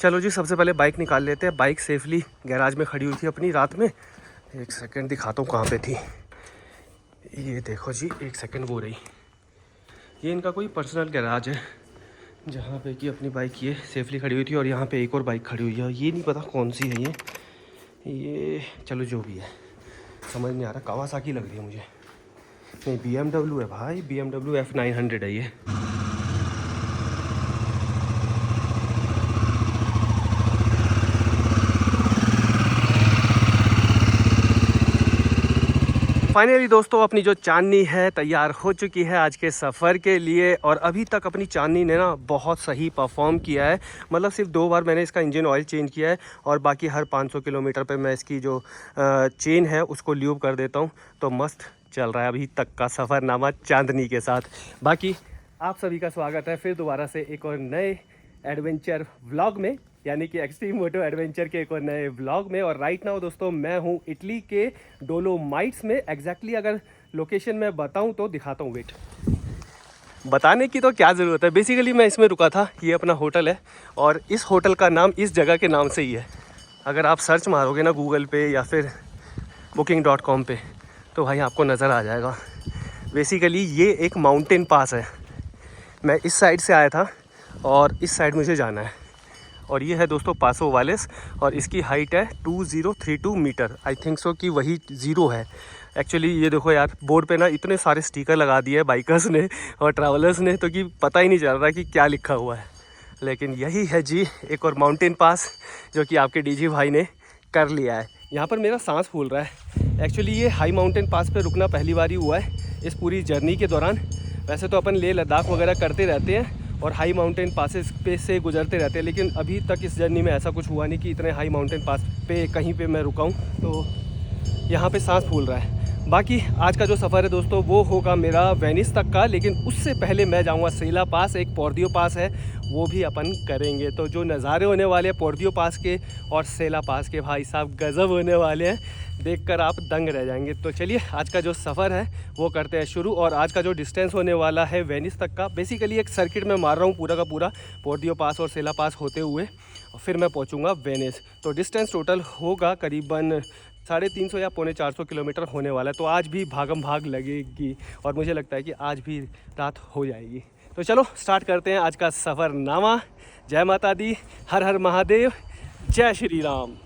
चलो जी, सबसे पहले बाइक निकाल लेते हैं। बाइक सेफली गैराज में खड़ी हुई थी अपनी रात में। एक सेकंड दिखाता हूँ कहाँ पे थी। ये देखो जी, एक सेकंड वो रही। ये इनका कोई पर्सनल गैराज है जहाँ पे कि अपनी बाइक ये सेफली खड़ी हुई थी। और यहाँ पे एक और बाइक खड़ी हुई है, ये नहीं पता कौन सी है ये चलो जो भी है समझ नहीं आ रहा। कावासाकी लग रही है मुझे। नहीं, BMW है भाई, BMW F900 है ये। फाइनली दोस्तों, अपनी जो चांदनी है तैयार हो चुकी है आज के सफ़र के लिए। और अभी तक अपनी चांदनी ने ना बहुत सही परफॉर्म किया है। मतलब सिर्फ 2 बार मैंने इसका इंजन ऑयल चेंज किया है और बाकी हर 500 किलोमीटर पे मैं इसकी जो चेन है उसको ल्यूब कर देता हूँ। तो मस्त चल रहा है अभी तक का सफ़रनामा चांदनी के साथ। बाकी आप सभी का स्वागत है फिर दोबारा से एक और नए एडवेंचर व्लॉग में, यानी कि एक्सट्रीम मोटो एडवेंचर के एक और नए व्लॉग में। और राइट नाउ दोस्तों मैं हूँ इटली के डोलोमाइट्स में। एग्जैक्टली अगर लोकेशन मैं बताऊँ तो दिखाता हूँ। वेट, बताने की तो क्या ज़रूरत है। बेसिकली मैं इसमें रुका था, ये अपना होटल है और इस होटल का नाम इस जगह के नाम से ही है। अगर आप सर्च मारोगे ना गूगल पे या फिर booking.com पे तो भाई आपको नज़र आ जाएगा। बेसिकली ये एक माउंटेन पास है। मैं इस साइड से आया था और इस साइड मुझे जाना है। और ये है दोस्तों पासो वालेस और इसकी हाइट है 2032 मीटर। आई थिंक सो कि वही ज़ीरो है एक्चुअली। ये देखो यार, बोर्ड पे ना इतने सारे स्टिकर लगा दिए हैं बाइकर्स ने और ट्रैवलर्स ने, तो कि पता ही नहीं चल रहा कि क्या लिखा हुआ है। लेकिन यही है जी एक और माउंटेन पास जो कि आपके डीजी भाई ने कर लिया है। यहाँ पर मेरा सांस फूल रहा है एक्चुअली। ये हाई माउंटेन पास पे रुकना पहली बार ही हुआ है इस पूरी जर्नी के दौरान। वैसे तो अपन लेह लद्दाख वगैरह करते रहते हैं और हाई माउंटेन पासेस पे से गुजरते रहते हैं, लेकिन अभी तक इस जर्नी में ऐसा कुछ हुआ नहीं कि इतने हाई माउंटेन पास पे कहीं पे मैं रुका हूँ। तो यहाँ पे सांस फूल रहा है। बाकी आज का जो सफ़र है दोस्तों वो होगा मेरा वेनिस तक का, लेकिन उससे पहले मैं जाऊँगा सेला पास। एक पोर्दियो पास है, वो भी अपन करेंगे। तो जो नज़ारे होने वाले हैं पोर्दियो पास के और सेला पास के, भाई साहब गज़ब होने वाले हैं, देखकर आप दंग रह जाएंगे। तो चलिए आज का जो सफ़र है वो करते हैं शुरू। और आज का जो डिस्टेंस होने वाला है वेनिस तक का, बेसिकली एक सर्किट में मार रहा हूँ पूरा का पूरा पोर्दियो पास और सेला पास होते हुए, और फिर मैं पहुँचूँगा वेनिस। तो डिस्टेंस टोटल होगा करीबन 350 या 450 किलोमीटर होने वाला है। तो आज भी भागम भाग लगेगी और मुझे लगता है कि आज भी रात हो जाएगी। तो चलो स्टार्ट करते हैं आज का सफ़रनामा। जय माता दी, हर हर महादेव, जय श्री राम।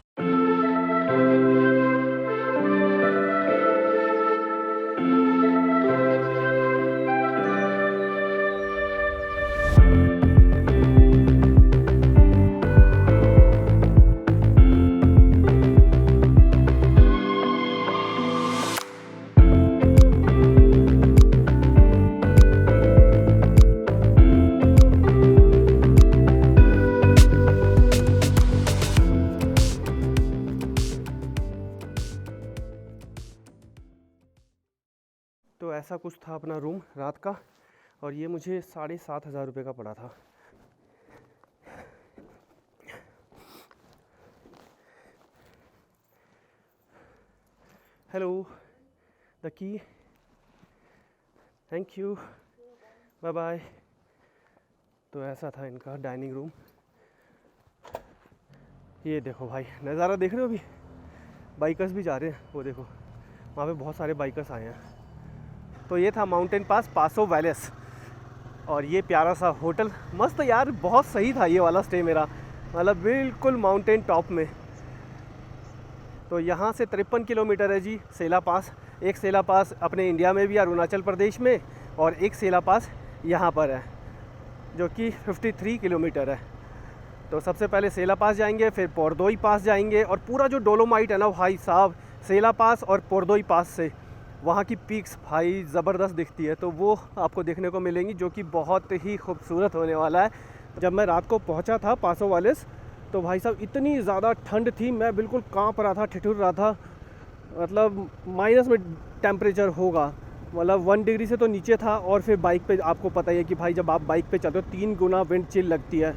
तो ऐसा कुछ था अपना रूम रात का, और ये मुझे 7,500 रुपये का पड़ा था। हेलो, द की, थैंक यू, बाय बाय। तो ऐसा था इनका डाइनिंग रूम। ये देखो भाई, नज़ारा देख रहे हो, अभी बाइकर्स भी जा रहे हैं, वो देखो वहाँ पे बहुत सारे बाइकर्स आए हैं। तो ये था माउंटेन पास पासो वैलेस और ये प्यारा सा होटल, मस्त यार, बहुत सही था ये वाला स्टे मेरा, मतलब बिल्कुल माउंटेन टॉप में। तो यहाँ से 53 किलोमीटर है जी सेला पास। एक सेला पास अपने इंडिया में भी अरुणाचल प्रदेश में, और एक सेला पास यहाँ पर है जो कि 53 किलोमीटर है। तो सबसे पहले सेला पास जाएंगे, फिर पोर्दोई पास जाएंगे, और पूरा जो डोलोमाइट है ना भाई साहब, सेला पास और पोर्दोई पास से वहाँ की पीक्स भाई ज़बरदस्त दिखती है। तो वो आपको देखने को मिलेंगी जो कि बहुत ही खूबसूरत होने वाला है। जब मैं रात को पहुँचा था पासो वालेस तो भाई साहब इतनी ज़्यादा ठंड थी, मैं बिल्कुल काँप रहा था, ठिठुर रहा था। मतलब माइनस में टेम्परेचर होगा, मतलब 1 डिग्री से तो नीचे था। और फिर बाइक पे आपको पता ही है कि भाई जब आप बाइक पे चलते हो 3 गुना विंड चिल लगती है।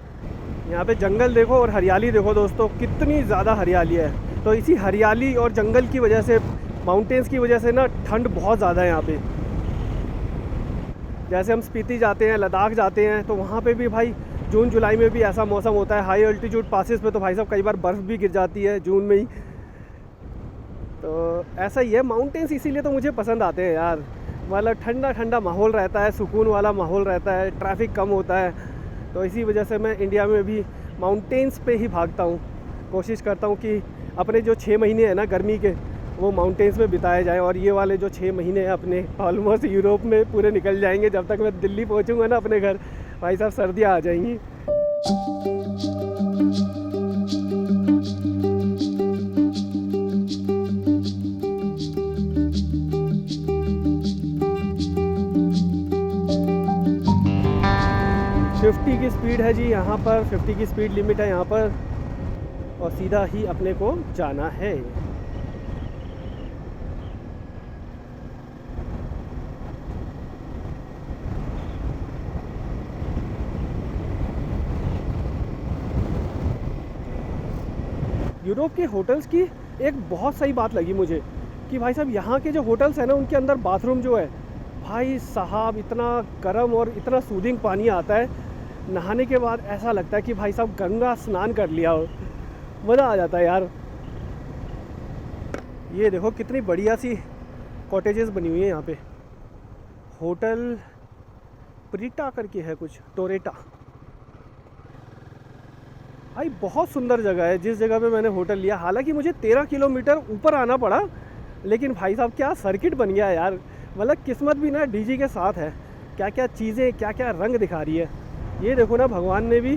यहाँ पे जंगल देखो और हरियाली देखो दोस्तों, कितनी ज़्यादा हरियाली है। तो इसी हरियाली और जंगल की वजह से, माउंटेन्स की वजह से ना ठंड बहुत ज़्यादा है यहाँ पे। जैसे हम स्पीति जाते हैं, लद्दाख जाते हैं, तो वहाँ पे भी भाई जून जुलाई में भी ऐसा मौसम होता है। हाई अल्टीट्यूड पासेस पे तो भाई साहब कई बार बर्फ़ भी गिर जाती है जून में ही। तो ऐसा ही है, माउंटेन्स इसीलिए तो मुझे पसंद आते हैं यार। मतलब ठंडा ठंडा माहौल रहता है, सुकून वाला माहौल रहता है, ट्रैफिक कम होता है। तो इसी वजह से मैं इंडिया में भी माउंटेन्स पे ही भागता हूँ। कोशिश करता हूँ कि अपने जो 6 महीने हैं ना गर्मी के, वो माउंटेन्स में बिताए जाए। और ये वाले जो 6 महीने हैं अपने ऑलमोस्ट यूरोप में पूरे निकल जाएंगे। जब तक मैं दिल्ली पहुँचूँगा ना अपने घर, भाई साहब सर्दियाँ आ जाएंगी। फिफ्टी की स्पीड है जी यहाँ पर, 50 की स्पीड लिमिट है यहाँ पर, और सीधा ही अपने को जाना है। यूरोप के होटल्स की एक बहुत सही बात लगी मुझे कि भाई साहब यहाँ के जो होटल्स हैं ना, उनके अंदर बाथरूम जो है भाई साहब इतना गर्म और इतना सूदिंग पानी आता है, नहाने के बाद ऐसा लगता है कि भाई साहब गंगा स्नान कर लिया हो। मज़ा आ जाता है यार। ये देखो कितनी बढ़िया सी कॉटेजेस बनी हुई हैं यहाँ पे। होटल प्रीटा करके है कुछ, टोरेटा। भाई बहुत सुंदर जगह है जिस जगह पे मैंने होटल लिया। हालांकि मुझे 13 किलोमीटर ऊपर आना पड़ा, लेकिन भाई साहब क्या सर्किट बन गया यार। मतलब किस्मत भी ना डीजी के साथ है। क्या क्या चीज़ें, क्या क्या रंग दिखा रही है। ये देखो ना, भगवान ने भी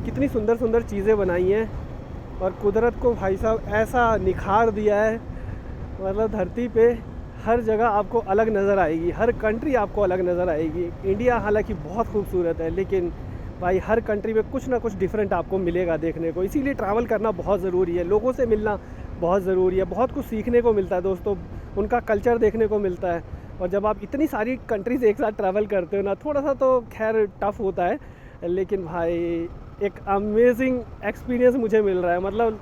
कितनी सुंदर सुंदर चीज़ें बनाई हैं और कुदरत को भाई साहब ऐसा निखार दिया है। मतलब धरती पे हर जगह आपको अलग नज़र आएगी, हर कंट्री आपको अलग नज़र आएगी। इंडिया हालांकि बहुत खूबसूरत है, लेकिन भाई हर कंट्री में कुछ ना कुछ डिफरेंट आपको मिलेगा देखने को। इसीलिए ट्रैवल करना बहुत ज़रूरी है, लोगों से मिलना बहुत ज़रूरी है। बहुत कुछ सीखने को मिलता है दोस्तों, उनका कल्चर देखने को मिलता है। और जब आप इतनी सारी कंट्रीज़ एक साथ ट्रैवल करते हो ना, थोड़ा सा तो खैर टफ़ होता है, लेकिन भाई एक अमेजिंग एक्सपीरियंस मुझे मिल रहा है। मतलब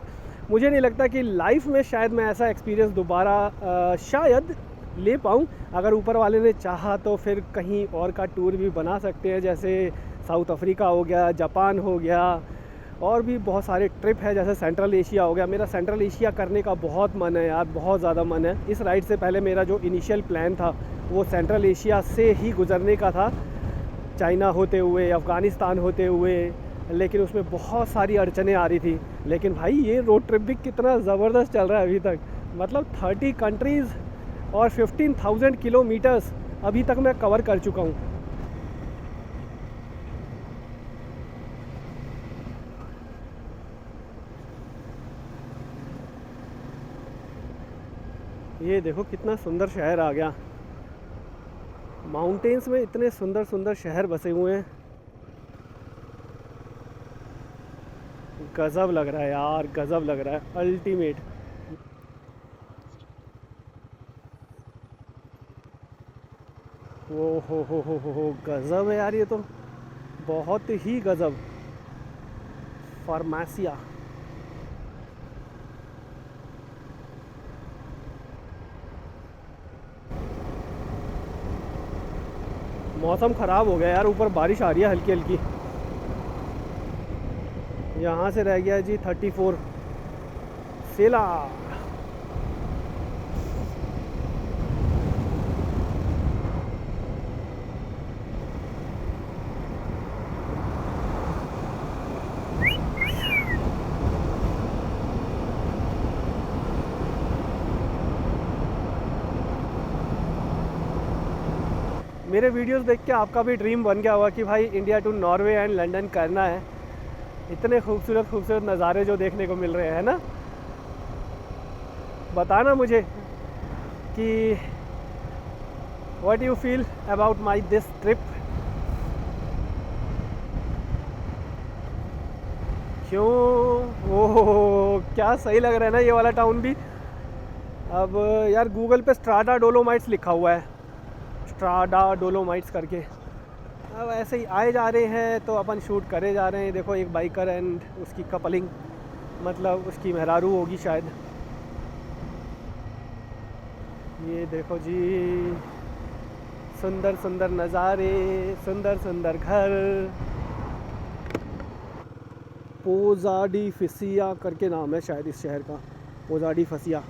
मुझे नहीं लगता कि लाइफ में शायद मैं ऐसा एक्सपीरियंस दोबारा शायद ले पाऊँ। अगर ऊपर वाले ने चाहा तो फिर कहीं और का टूर भी बना सकते हैं, जैसे साउथ अफ्रीका हो गया, जापान हो गया, और भी बहुत सारे ट्रिप है, जैसे सेंट्रल एशिया हो गया। मेरा सेंट्रल एशिया करने का बहुत मन है यार, बहुत ज़्यादा मन है। इस राइड से पहले मेरा जो इनिशियल प्लान था वो सेंट्रल एशिया से ही गुजरने का था, चाइना होते हुए, अफ़गानिस्तान होते हुए, लेकिन उसमें बहुत सारी अड़चनें आ रही थी। लेकिन भाई ये रोड ट्रिप भी कितना ज़बरदस्त चल रहा है अभी तक। मतलब 30 कंट्रीज़ और 15,000 किलोमीटर्स अभी तक मैं कवर कर चुका हूँ। ये देखो कितना सुंदर शहर आ गया। माउंटेन्स में इतने सुंदर सुंदर शहर बसे हुए हैं, गजब लग रहा है यार, गजब लग रहा है, अल्टीमेट। वो हो गजब है यार, ये तो बहुत ही गजब। फार्मेसिया, मौसम ख़राब हो गया यार, ऊपर बारिश आ रही है हल्की हल्की। यहाँ से रह गया जी 34 सेला। मेरे वीडियोस देख के आपका भी ड्रीम बन गया होगा कि भाई India to Norway and London करना है। इतने खूबसूरत खूबसूरत नज़ारे जो देखने को मिल रहे हैं ना। बताना मुझे कि what you feel about my this trip. क्यों, वो क्या सही लग रहा है ना ये वाला टाउन भी। अब यार गूगल पे स्ट्राडा डोलोमाइट्स लिखा हुआ है, स्ट्राडा डोलोमाइट्स करके। अब ऐसे ही आए जा रहे हैं तो अपन शूट करे जा रहे हैं। देखो एक बाइकर एंड उसकी कपलिंग, मतलब उसकी मेहरारू होगी शायद। ये देखो जी, सुंदर सुंदर नज़ारे, सुंदर सुंदर घर। पोजा डी फिसिया करके नाम है शायद इस शहर का, पोजा डी फिसिया।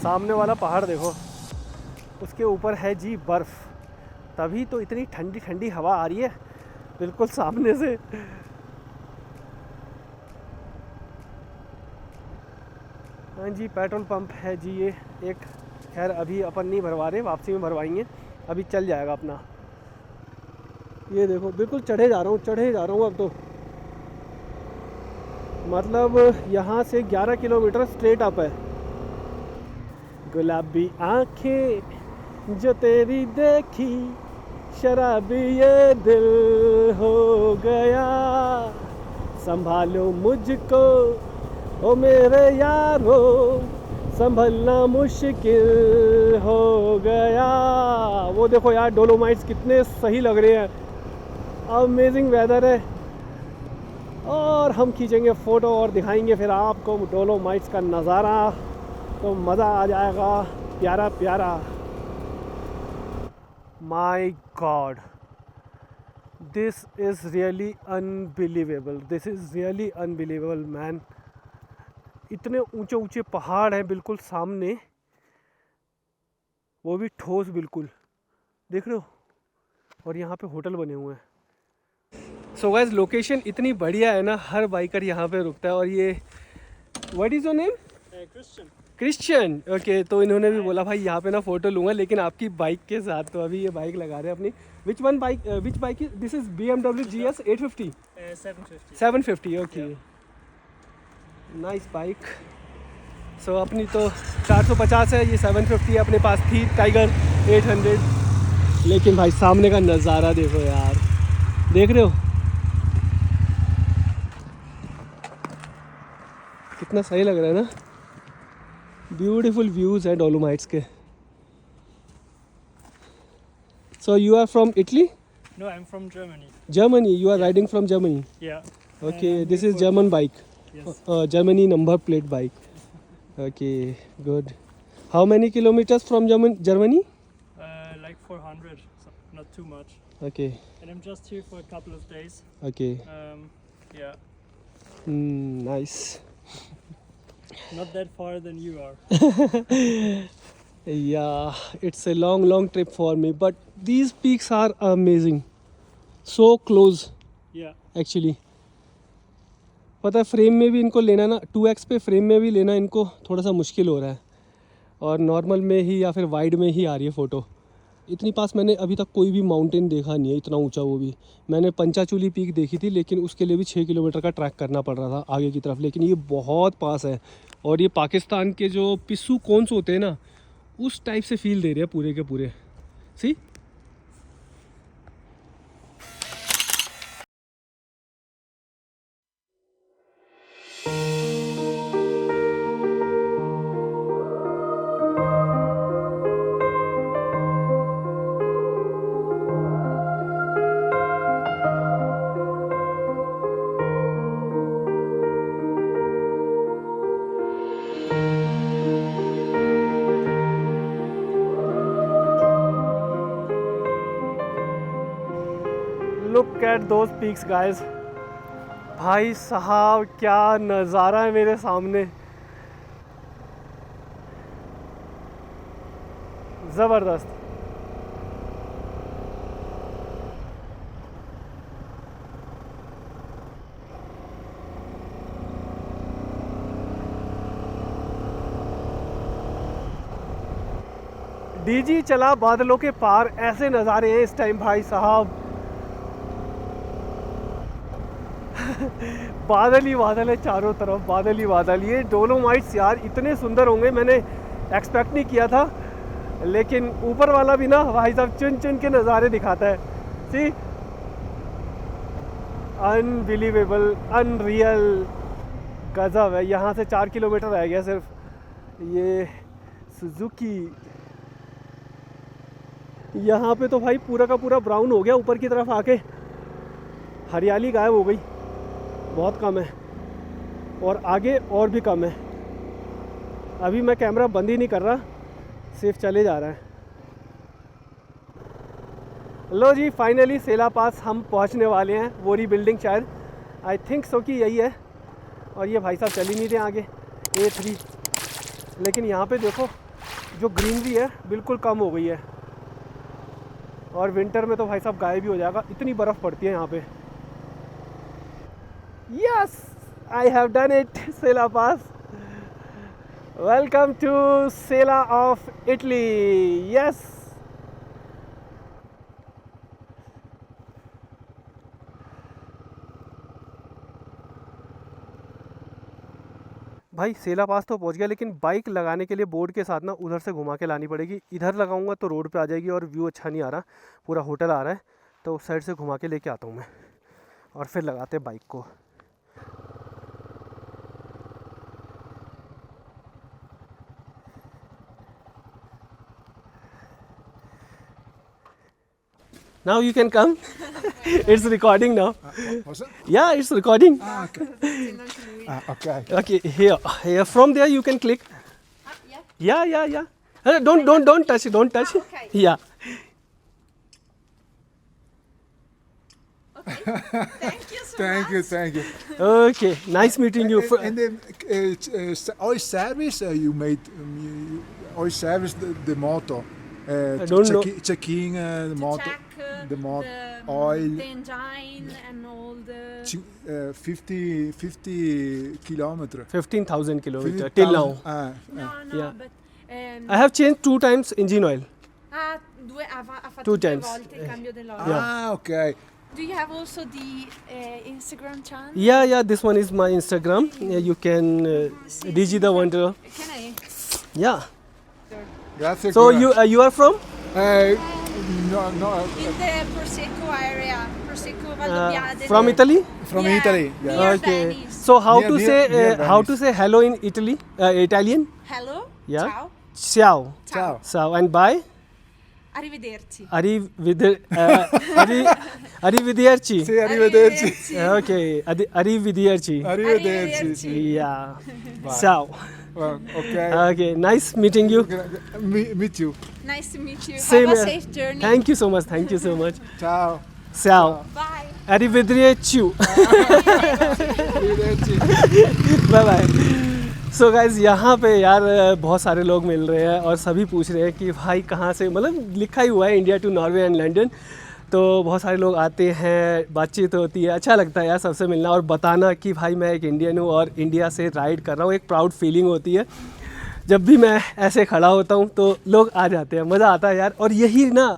सामने वाला पहाड़ देखो, उसके ऊपर है जी बर्फ़, तभी तो इतनी ठंडी ठंडी हवा आ रही है बिल्कुल सामने से। हाँ जी, पेट्रोल पंप है जी ये एक। खैर अभी अपन नहीं भरवा रहे, वापसी में भरवाएंगे, अभी चल जाएगा अपना। ये देखो बिल्कुल चढ़े जा रहा हूँ अब तो, मतलब यहाँ से 11 किलोमीटर स्ट्रेट अप है। गुलाबी आंखें जो तेरी देखी, शराबी ये दिल हो गया, संभालो मुझको ओ मेरे यारो, संभलना मुश्किल हो गया। वो देखो यार डोलोमाइट्स कितने सही लग रहे हैं, अमेजिंग वेदर है। और हम खींचेंगे फ़ोटो और दिखाएंगे फिर आपको डोलोमाइट्स का नज़ारा, तो मज़ा आ जाएगा प्यारा प्यारा। My God, this is really unbelievable man. इतने ऊंचे ऊंचे पहाड़ हैं बिल्कुल सामने, वो भी ठोस बिल्कुल, देख रहे हो, और यहाँ पे होटल बने हुए हैं। सो गाइस लोकेशन इतनी बढ़िया है ना, हर बाइकर यहाँ पे रुकता है। और ये what is your name? Christian. Okay, तो इन्होंने भी बोला भाई यहाँ पे ना फ़ोटो लूँगा, लेकिन आपकी बाइक के साथ। तो अभी ये बाइक लगा रहे हैं अपनी। Which bike is this? Is BMW GS 850? 750। Okay, nice bike. So अपनी तो 450 है, ये 750 है, अपने पास थी टाइगर 800। लेकिन भाई सामने का नज़ारा देखो यार, देख रहे हो कितना सही लग रहा है ना। ब्यूटीफुल व्यूज़ है डोलोमाइट्स के। So you are from Italy? No, I'm from Germany. Germany, you are riding from Germany? Yeah. Okay, this is German bike. Yes. Germany number plate bike. Okay, good. How many kilometers from Germany? Like 400, so not too much. Okay, And I'm just here for a couple of days. okay. Yeah, Nice. not that far than you are. Yeah, it's a long trip for me, but these peaks are amazing. So close Yeah. actually. पता है frame में भी इनको लेना ना, 2x पे frame में भी लेना इनको थोड़ा सा मुश्किल हो रहा है, और नॉर्मल में ही या फिर वाइड में ही आ रही है फ़ोटो। इतनी पास मैंने अभी तक कोई भी माउंटेन देखा नहीं है इतना ऊंचा। वो भी मैंने पंचाचूली पीक देखी थी, लेकिन उसके लिए भी 6 किलोमीटर का ट्रैक करना पड़ रहा था आगे की तरफ, लेकिन ये बहुत पास है। और ये पाकिस्तान के जो पिस्सू कोन्स होते हैं ना, उस टाइप से फील दे रहे हैं पूरे के पूरे। See look at those peaks guys. भाई साहब क्या नज़ारा है मेरे सामने, ज़बरदस्त। डीजी चला बादलों के पार, ऐसे नज़ारे हैं इस टाइम भाई साहब। बादल ही बादल है चारों तरफ, बादल ही बादल। ये डोलोमाइट्स यार इतने सुंदर होंगे मैंने एक्सपेक्ट नहीं किया था, लेकिन ऊपर वाला भी ना भाई साहब चुन चुन के नज़ारे दिखाता है। सी, अनबिलीवेबल, अनरियल, गजब है। यहाँ से 4 किलोमीटर रह गया सिर्फ। ये सुजुकी यहाँ पे तो भाई पूरा का पूरा ब्राउन हो गया, ऊपर की तरफ आके हरियाली गायब हो गई, बहुत कम है और आगे और भी कम है। अभी मैं कैमरा बंद ही नहीं कर रहा, सिर्फ चले जा रहा है। लो जी, फाइनली सेला पास हम पहुँचने वाले हैं। वोरी बिल्डिंग शायद, आई थिंक सो कि यही है। और ये भाई साहब चल ही नहीं रहे आगे, A3। लेकिन यहाँ पे देखो जो ग्रीनरी है बिल्कुल कम हो गई है, और विंटर में तो भाई साहब गायब भी हो जाएगा, इतनी बर्फ़ पड़ती है यहाँ पे। Yes, I have done it, Sella pass. Welcome to Sella of Italy. Yes, भाई सेला पास तो पहुंच गया, लेकिन बाइक लगाने के लिए बोर्ड के साथ ना उधर से घुमा के लानी पड़ेगी। इधर लगाऊंगा तो रोड पे आ जाएगी और व्यू अच्छा नहीं आ रहा, पूरा होटल आ रहा है, तो उस साइड से घुमा के लेके आता हूँ मैं, और फिर लगाते हैं बाइक को। Now you can come. It's recording now. Was it? Yeah, it's recording. Okay. Okay. Okay, here from there you can click. Yeah. Yeah. Don't touch it. Don't touch it. Okay. Yeah. Thank you so Thank you, much. thank you. Okay, nice meeting you. And then oil service you made, oil service the motor. I don't know. Checking the motor, Check the motor, the oil. the engine and all the. 50 kilometer. 15,000 kilometers till now. No, Yeah. but I have changed 2 times engine oil. ha fatto Two 2 times. volte il cambio dell'olio. Yeah. Okay. Do you have also the Instagram channel? Yeah. This one is my Instagram. You can Digi the Wonder. Can I? Yeah. Grazie. So ancora. you are from? No. In the Prosecco area, Prosecco Valdobbiadene. From Italy? From Yeah. Italy. Near Yeah. Okay. Venice. So how to Near say how Venice. to say hello in Italy? Italian? Hello. Yeah. Ciao. Ciao. Ciao. Ciao. And bye. Arrivederci. Arrivederci. Sì, arrivederci. Okay. Arrivederci. Arrivederci. Yeah. Ciao. Okay. Okay. Nice meeting you. Meet you. Nice to meet you. Same Have a here. safe journey. Thank you so much. Thank you so much. Ciao. Ciao. Bye. Arrivederci. Arrivederci. Bye bye. So guys यहाँ पे यार बहुत सारे लोग मिल रहे हैं और सभी पूछ रहे हैं कि भाई कहाँ से, मतलब लिखा ही हुआ है India to Norway and London, तो बहुत सारे लोग आते हैं, बातचीत होती है, अच्छा लगता है यार सबसे मिलना और बताना कि भाई मैं एक इंडियन हूँ और इंडिया से राइड कर रहा हूँ। एक प्राउड फीलिंग होती है जब भी मैं ऐसे खड़ा होता हूँ, तो लोग आ जाते हैं, मज़ा आता है यार। और यही ना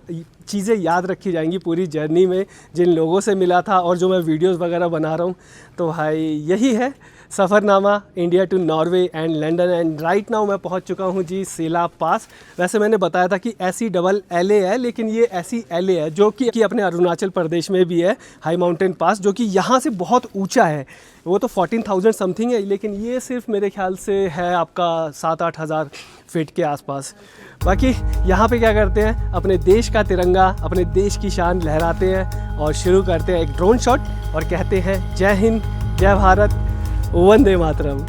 चीज़ें याद रखी जाएंगी पूरी जर्नी में, जिन लोगों से मिला था और जो मैं वीडियोस वगैरह बना रहा हूँ, तो भाई यही है सफ़रनामा India to Norway and London. And right now मैं पहुँच चुका हूँ जी सेला पास। वैसे मैंने बताया था कि SELLA है, लेकिन ये SELA है जो कि अपने अरुणाचल प्रदेश में भी है, हाई माउंटेन पास, जो कि यहाँ से बहुत ऊंचा है। वो तो 14,000 समथिंग है, लेकिन ये सिर्फ मेरे ख्याल से है आपका 7-8 हज़ार फीट के आसपास। बाकी यहाँ पे क्या करते हैं, अपने देश का तिरंगा, अपने देश की शान लहराते हैं और शुरू करते हैं एक ड्रोन शॉट और कहते हैं जय हिंद, जय Bharat, Vande Mataram.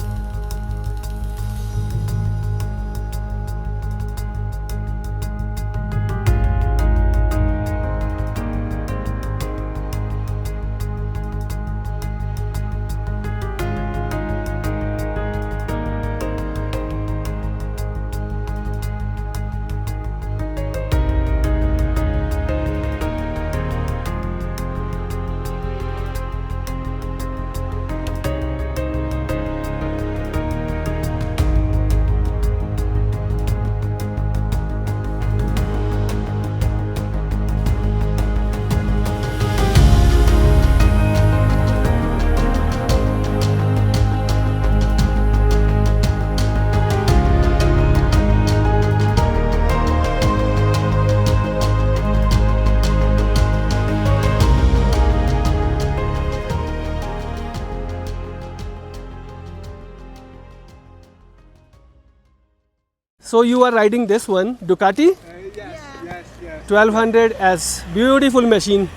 So you are riding this one, Ducati? Yes. 1200 as beautiful machine.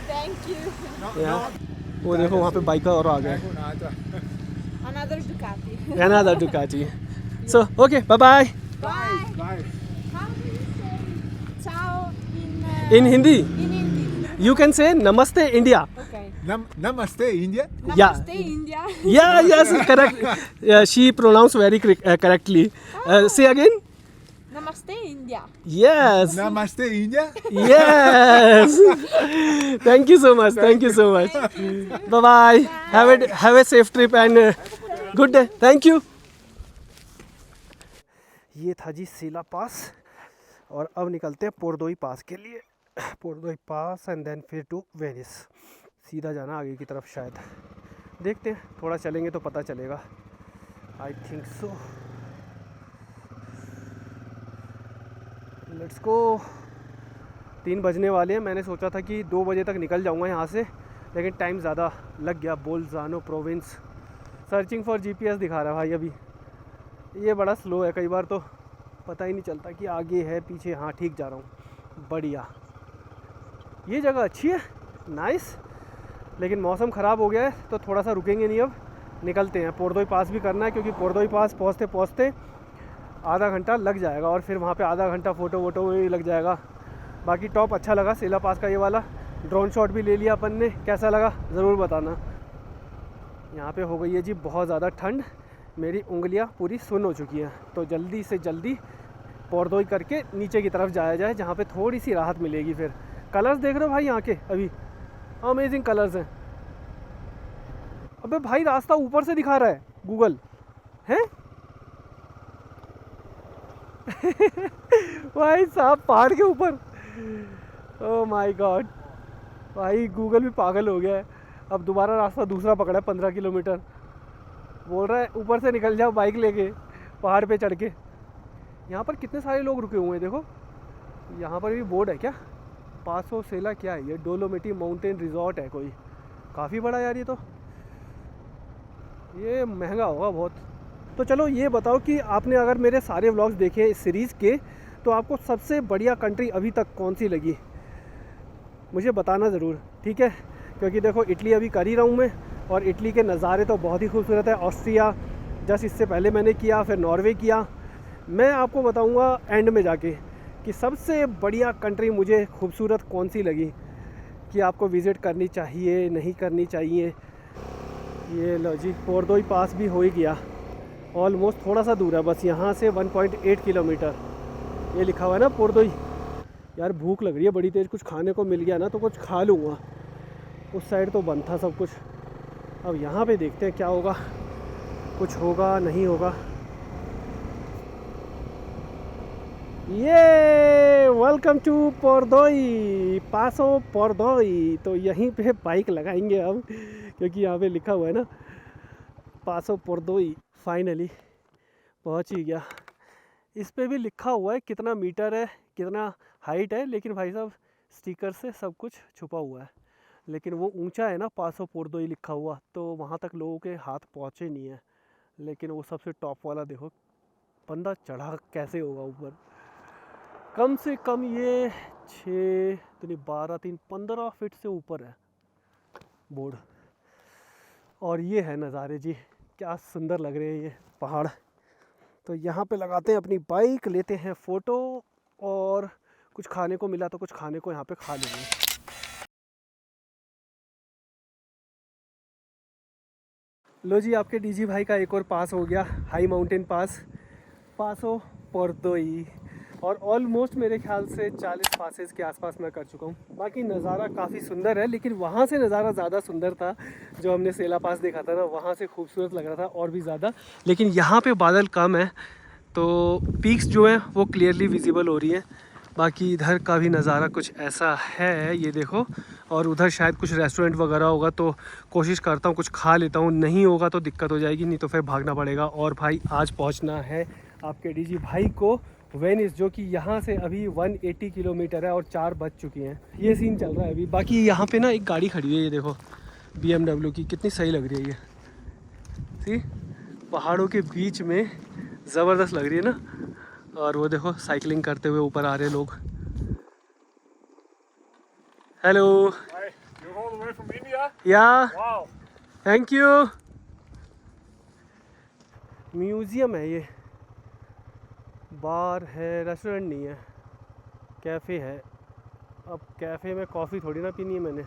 Thank you. Yeah. वो देखो वहाँ पे बाइक और आ गए. Another Ducati. Another Ducati. So okay, bye bye. Bye. Bye. How do you say ciao In Hindi, In Hindi. you can say Namaste India. Okay. Namaste, India. Yeah. Namaste, India. Yeah, yes, correct. She pronounced very correctly. Say again. Namaste, India. Yes. Namaste, India. Yes. Thank you so much. Thank you so much. Bye bye. Have a safe trip and good day. Thank you. ये था जी सीला पास और अब निकलते हैं पोर्दोई पास के लिए. पोर्दोई पास and then फिर टू वेनिस. सीधा जाना आगे की तरफ शायद. देखते हैं, थोड़ा चलेंगे तो पता चलेगा. I think so. Let's go. 3 बजने वाले हैं. मैंने सोचा था कि 2 बजे तक निकल जाऊंगा यहाँ से, लेकिन टाइम ज़्यादा लग गया. बोल्जानो प्रोविंस. सर्चिंग फॉर जीपीएस दिखा रहा है भाई. अभी ये बड़ा स्लो है, कई बार तो पता ही नहीं चलता कि आगे है पीछे. हाँ ठीक जा रहा हूँ. बढ़िया. ये जगह अच्छी है, नाइस. लेकिन मौसम ख़राब हो गया है तो थोड़ा सा रुकेंगे नहीं. अब निकलते हैं. पोर्दोई पास भी करना है क्योंकि पोर्दोई पास पहुँचते पहुँचते आधा घंटा लग जाएगा और फिर वहाँ पे आधा घंटा फ़ोटो वोटो में भी लग जाएगा. बाकी टॉप अच्छा लगा सीला पास का ये वाला. ड्रोन शॉट भी ले लिया अपन ने. कैसा लगा ज़रूर बताना. यहाँ पे हो गई है जी बहुत ज़्यादा ठंड. मेरी उंगलियाँ पूरी सुन्न हो चुकी हैं. तो जल्दी से जल्दी पोर्दोई करके नीचे की तरफ जाया जाए जहाँ पे थोड़ी सी राहत मिलेगी. फिर कलर्स देख रहे हो भाई यहाँ के, अभी अमेजिंग कलर्स हैं. अबे भाई रास्ता ऊपर से दिखा रहा है गूगल है. भाई साहब पहाड़ के ऊपर. Oh my God. भाई गूगल भी पागल हो गया है. अब दोबारा रास्ता दूसरा पकड़ा है 15 किलोमीटर. बोल रहा है ऊपर से निकल जाओ बाइक लेके पहाड़ पे चढ़ के. यहाँ पर कितने सारे लोग रुके हुए हैं देखो. यहाँ पर भी बोर्ड है क्या. पासो सेला क्या है ये. डोलोमिटी माउंटेन रिजॉर्ट है कोई. काफ़ी बड़ा यार. ये महंगा होगा बहुत. तो चलो ये बताओ कि आपने अगर मेरे सारे व्लॉग्स देखे इस सीरीज़ के तो आपको सबसे बढ़िया कंट्री अभी तक कौन सी लगी मुझे बताना ज़रूर. ठीक है, क्योंकि देखो इटली अभी कर ही रहा हूँ मैं और इटली के नज़ारे तो बहुत ही खूबसूरत है. ऑस्ट्रिया जस्ट इससे पहले मैंने किया, फिर नॉर्वे किया. मैं आपको बताऊँगा एंड में जाके कि सबसे बढ़िया कंट्री मुझे खूबसूरत कौन सी लगी कि आपको विज़िट करनी चाहिए नहीं करनी चाहिए. ये लो जी पोर्दोई पास भी हो ही गया. ऑलमोस्ट थोड़ा सा दूर है बस यहाँ से 1.8 किलोमीटर. ये लिखा हुआ है ना पोर्दोई. यार भूख लग रही है बड़ी तेज़. कुछ खाने को मिल गया ना तो कुछ खा लूँगा. उस साइड तो बंद था सब कुछ. अब यहाँ पे देखते हैं क्या होगा. कुछ होगा नहीं होगा. ये वेलकम टू पोर्दोई. पासो पोर्दोई. तो यहीं पे बाइक लगाएंगे अब क्योंकि यहाँ पे लिखा हुआ है ना पासो पोर्दोई. फाइनली पहुँच ही गया. इस पे भी लिखा हुआ है कितना मीटर है कितना हाइट है, लेकिन भाई साहब स्टिकर से सब कुछ छुपा हुआ है. लेकिन वो ऊंचा है ना पासो पोर्दोई लिखा हुआ, तो वहाँ तक लोगों के हाथ पहुँचे नहीं है. लेकिन वो सबसे टॉप वाला देखो बंदा चढ़ा कैसे होगा ऊपर. कम से कम ये 6 तो नहीं 12 3 15 फीट से ऊपर है बोर्ड. और ये है नज़ारे जी. क्या सुंदर लग रहे हैं ये पहाड़. तो यहाँ पे लगाते हैं अपनी बाइक, लेते हैं फ़ोटो और कुछ खाने को मिला तो कुछ खाने को यहाँ पे खा लेंगे. लो जी आपके डीजी भाई का एक और पास हो गया. हाई माउंटेन पास पासो पोर्दोई. और ऑलमोस्ट मेरे ख्याल से 40 पासेस के आसपास मैं कर चुका हूँ. बाकी नज़ारा काफ़ी सुंदर है, लेकिन वहाँ से नज़ारा ज़्यादा सुंदर था. जो हमने सेला पास देखा था ना वहाँ से खूबसूरत लग रहा था और भी ज़्यादा. लेकिन यहाँ पे बादल कम है तो पीक्स जो हैं वो क्लियरली विजिबल हो रही हैं. बाकी इधर का भी नज़ारा कुछ ऐसा है ये देखो. और उधर शायद कुछ रेस्टोरेंट वगैरह होगा तो कोशिश करता हूँ कुछ खा लेता हूँ. नहीं होगा तो दिक्कत हो जाएगी, नहीं तो फिर भागना पड़ेगा. और भाई आज पहुँचना है आपके डीजी भाई को वेनिस, जो कि यहाँ से अभी 180 किलोमीटर है और 4 बज चुकी हैं. ये सीन चल रहा है अभी. बाकी यहाँ पे ना एक गाड़ी खड़ी है ये देखो BMW की. कितनी सही लग रही है ये. सी पहाड़ों के बीच में ज़बरदस्त लग रही है ना. और वो देखो साइकिलिंग करते हुए ऊपर आ रहे लोग. Hello. Hi, you're all the way from India? या Wow. Thank you. म्यूज़ियम है ये, बार है, रेस्टोरेंट नहीं है, कैफ़े है। अब कैफ़े में कॉफ़ी थोड़ी ना पीनी है मैंने,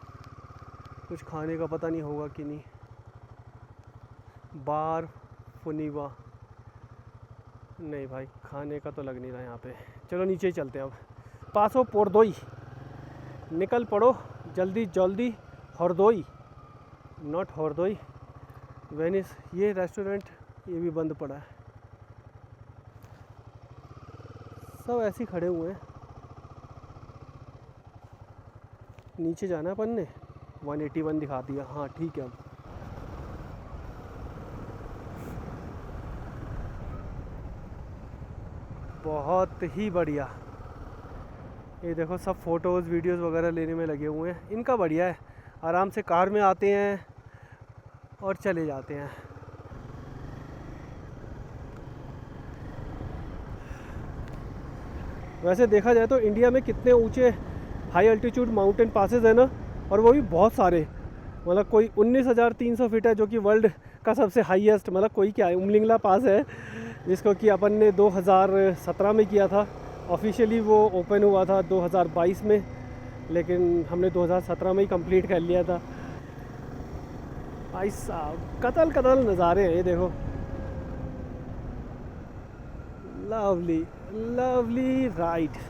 कुछ खाने का पता नहीं होगा कि नहीं। बार फुनीवा, नहीं भाई खाने का तो लग नहीं रहा यहाँ पे। चलो नीचे ही चलते हैं अब। पासो पोरदोई, निकल पड़ो जल्दी जल्दी। Hardoi, not Hardoi, Venice. ये रेस्टोरेंट ये भी बंद पड़ा है, सब ऐसे ही खड़े हुए हैं। नीचे जाना है अपन ने, 181 दिखा दिया। हाँ ठीक है। अब बहुत ही बढ़िया। ये देखो सब फ़ोटोज़ वीडियोज़ वगैरह लेने में लगे हुए हैं। इनका बढ़िया है, आराम से कार में आते हैं और चले जाते हैं। वैसे देखा जाए तो इंडिया में कितने ऊंचे हाई अल्टीट्यूड माउंटेन पासेस है ना, और वो भी बहुत सारे। मतलब कोई 19,300 फीट है जो कि वर्ल्ड का सबसे हाईएस्ट, मतलब कोई क्या है, उमलिंगला पास है जिसको कि अपन ने 2017 में किया था। ऑफिशियली वो ओपन हुआ था 2022 में, लेकिन हमने 2017 में ही कंप्लीट कर लिया था। भाई साहब कतल कतल नज़ारे हैं ये देखो। Lovely lovely ride.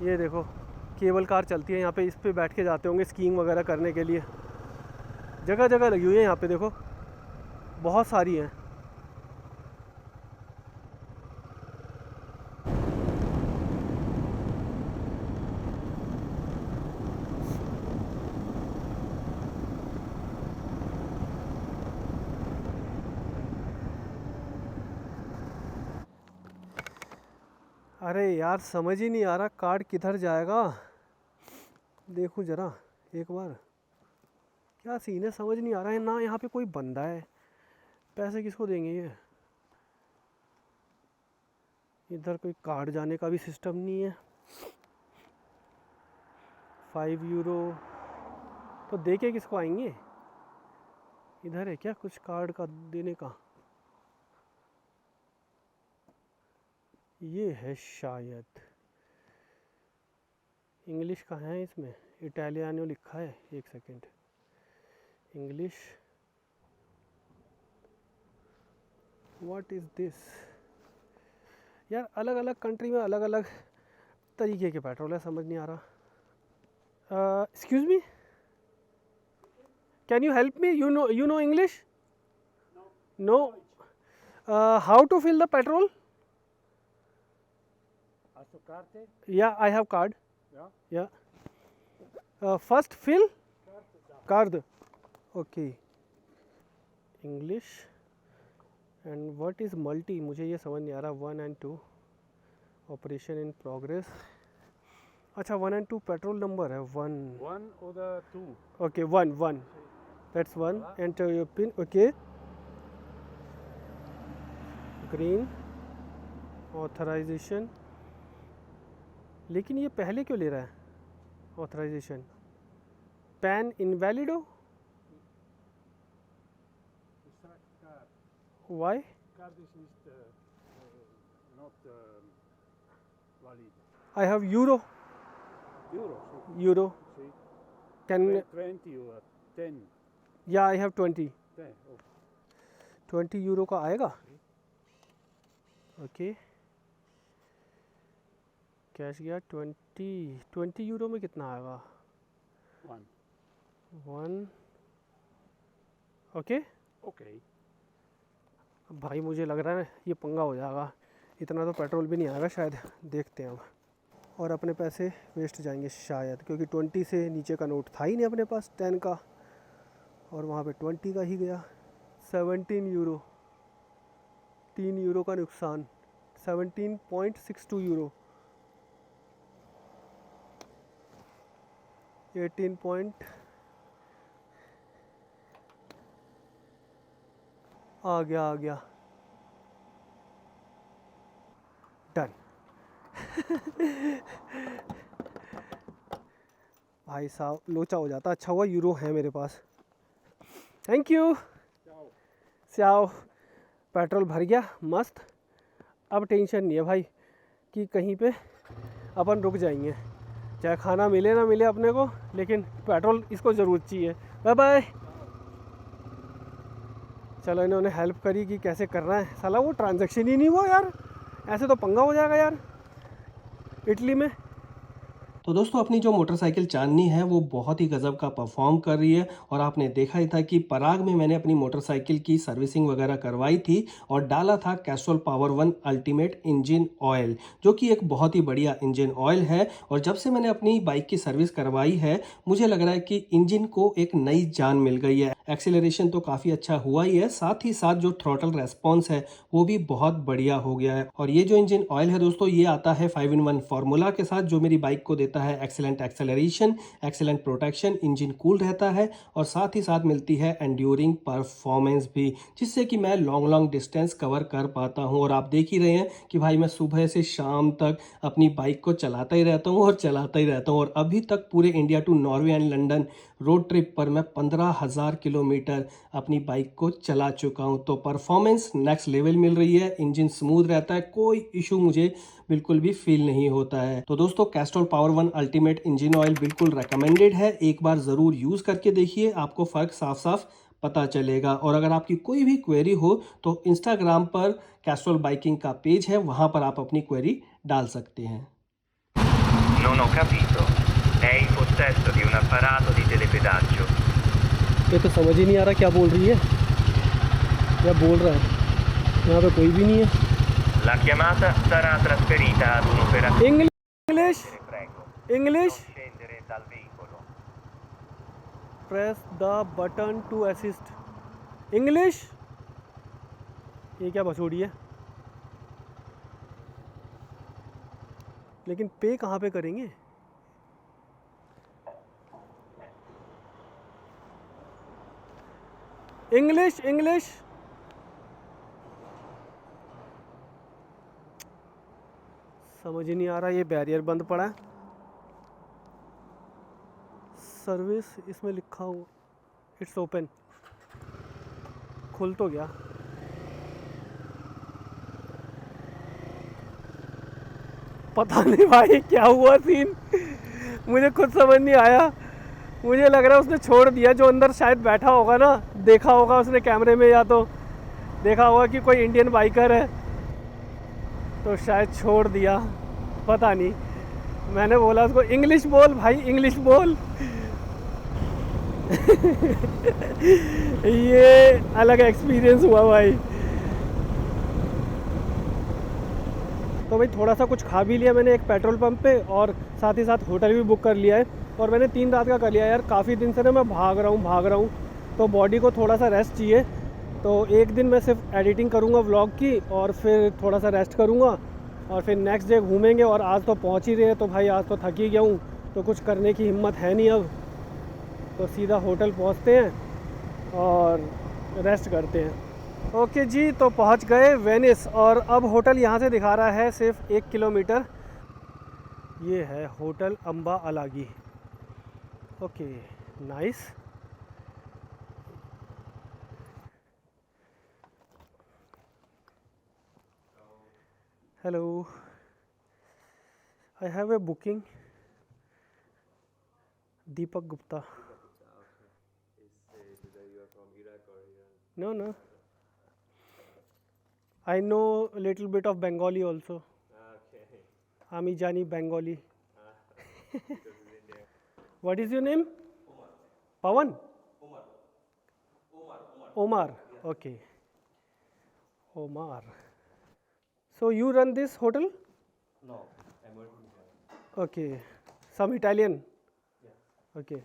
ये देखो केबल कार चलती है यहाँ पे, इस पे बैठ के जाते होंगे स्कीइंग वगैरह करने के लिए। जगह जगह लगी हुई है यहाँ पे, देखो बहुत सारी हैं। अरे यार समझ ही नहीं आ रहा कार्ड किधर जाएगा। देखूं जरा एक बार, क्या सीन है समझ नहीं आ रहा है ना। यहाँ पे कोई बंदा है, पैसे किसको देंगे ये। इधर कोई कार्ड जाने का भी सिस्टम नहीं है। 5 यूरो तो दे के किसको आएंगे। इधर है क्या कुछ कार्ड का देने का, ये है शायद। इंग्लिश का है इसमें, इटालियानो लिखा है। एक second, English, what is this. यार अलग अलग कंट्री में अलग अलग तरीके के पेट्रोल है, समझ नहीं आ रहा। Excuse me, can you help me, you know English? No. How to fill the petrol? Hast du Karte? Yeah, I have card. Ja. Yeah. First fill card. Okay. English and what is multi? मुझे ये समझ नहीं आ रहा। 1 and 2 operation in progress. अच्छा 1 and 2 petrol number है 1. One oder two? Okay, 1. That's 1. Enter your pin. Okay. Green. Authorization. लेकिन ये पहले क्यों ले रहा है ऑथराइजेशन? पैन इनवैलिडो, why? Card is not valid. I have euro. Euro, euro see? Can, 20 or 10. या आई हैव 20. 10. Oh. 20 यूरो का आएगा। ओके कैश गया 20 यूरो में कितना आएगा? One. 1. Okay Okay. भाई मुझे लग रहा है ये पंगा हो जाएगा, इतना तो पेट्रोल भी नहीं आएगा शायद, देखते हैं अब। और अपने पैसे वेस्ट जाएंगे शायद, क्योंकि 20 से नीचे का नोट था ही नहीं अपने पास 10 का, और वहाँ पे 20 का ही गया। 17 यूरो, 3 यूरो का नुकसान, 17.62 यूरो, 18 पॉइंट आ गया डन। भाई साहब लोचा हो जाता, अच्छा हुआ यूरो है मेरे पास। Thank you. स्याओ, पेट्रोल भर गया मस्त। अब टेंशन नहीं है भाई कि कहीं पे अपन रुक जाएंगे, चाहे खाना मिले ना मिले अपने को, लेकिन पेट्रोल इसको ज़रूर चाहिए। Bye bye. चलो इन्होंने हेल्प करी कि कैसे करना है, साला वो ट्रांजैक्शन ही नहीं हुआ यार, ऐसे तो पंगा हो जाएगा यार इटली में। तो दोस्तों अपनी जो मोटरसाइकिल चांदनी है वो बहुत ही गज़ब का परफॉर्म कर रही है, और आपने देखा ही था कि पराग में मैंने अपनी मोटरसाइकिल की सर्विसिंग वगैरह करवाई थी और डाला था Castrol power 1 ultimate engine oil, जो कि एक बहुत ही बढ़िया इंजन ऑयल है। और जब से मैंने अपनी बाइक की सर्विस करवाई है मुझे लग रहा है कि इंजन को एक नई जान मिल गई है। एक्सीलरेशन तो काफ़ी अच्छा हुआ ही है, साथ ही साथ जो थ्रॉटल रेस्पॉन्स है वो भी बहुत बढ़िया हो गया है। और ये जो इंजन ऑयल है दोस्तों ये आता है 5-in-1 फार्मूला के साथ, जो मेरी बाइक को देता है excellent acceleration, excellent protection, engine cool रहता है, और साथ ही साथ मिलती है एंड्योरिंग परफॉर्मेंस भी, जिससे कि मैं लॉन्ग डिस्टेंस कवर कर पाता हूँ। और आप देख ही रहे हैं कि भाई मैं सुबह से शाम तक अपनी बाइक को चलाता ही रहता हूँ और चलाता ही रहता हूँ, और अभी तक पूरे India to Norway and London road trip पर मैं 15,000 किलोमीटर अपनी बाइक को चला चुका हूं। तो परफॉर्मेंस नेक्स्ट लेवल मिल रही है, इंजन स्मूथ रहता है, कोई इशू मुझे बिल्कुल भी फील नहीं होता है। तो दोस्तों Castrol power 1 ultimate engine oil बिल्कुल रेकमेंडेड है, एक बार ज़रूर यूज़ करके देखिए, आपको फ़र्क साफ साफ पता चलेगा। और अगर आपकी कोई भी क्वेरी हो तो इंस्टाग्राम पर कैस्ट्रोल बाइकिंग का पेज है, वहां पर आप अपनी क्वेरी डाल सकते हैं। Non ho capito. È in possesso di un apparato di telepedaggio. ये तो समझ ही नहीं आ रहा क्या बोल रही है, क्या बोल रहा है, यहाँ पे कोई भी नहीं है। La chiamata sarà trasferita ad un operatore. English Prego, English non scendere dal veicolo. Press the button to assist. English, ये क्या बसोड़ी है, लेकिन पे कहाँ पे करेंगे। इंग्लिश इंग्लिश, समझ ही नहीं आ रहा, ये बैरियर बंद पड़ा है। सर्विस इसमें लिखा हुआ इट्स ओपन, खुल तो गया। पता नहीं भाई क्या हुआ सीन, मुझे खुद समझ नहीं आया। मुझे लग रहा है उसने छोड़ दिया, जो अंदर शायद बैठा होगा ना, देखा होगा उसने कैमरे में, या तो देखा होगा कि कोई इंडियन बाइकर है तो शायद छोड़ दिया, पता नहीं। मैंने बोला उसको इंग्लिश बोल भाई, इंग्लिश बोल। ये अलग एक्सपीरियंस हुआ भाई। तो भाई थोड़ा सा कुछ खा भी लिया मैंने एक पेट्रोल पंप पे, और साथ ही साथ होटल भी बुक कर लिया है, और मैंने 3 रात का कर लिया यार। काफ़ी दिन से ना मैं भाग रहा हूँ, तो बॉडी को थोड़ा सा रेस्ट चाहिए। तो एक दिन मैं सिर्फ एडिटिंग करूँगा व्लॉग की, और फिर थोड़ा सा रेस्ट करूँगा, और फिर नेक्स्ट डे घूमेंगे। और आज तो पहुँच ही रहे, तो भाई आज तो थक ही गया हूँ, तो कुछ करने की हिम्मत है नहीं अब, तो सीधा होटल पहुँचते हैं और रेस्ट करते हैं। ओके जी, तो पहुंच गए वेनिस, और अब होटल यहाँ से दिखा रहा है सिर्फ 1 किलोमीटर। ये है hotel Amba Alagi. Okay nice. Hello, I have a booking, Deepak Gupta. No, I know a little bit of Bengali also. Okay. Ami Jani Bengali. What is your name? Omar. Pawan? Omar. Okay. Omar. So you run this hotel? No, I'm working here. Okay. Some Italian? Yes. Okay.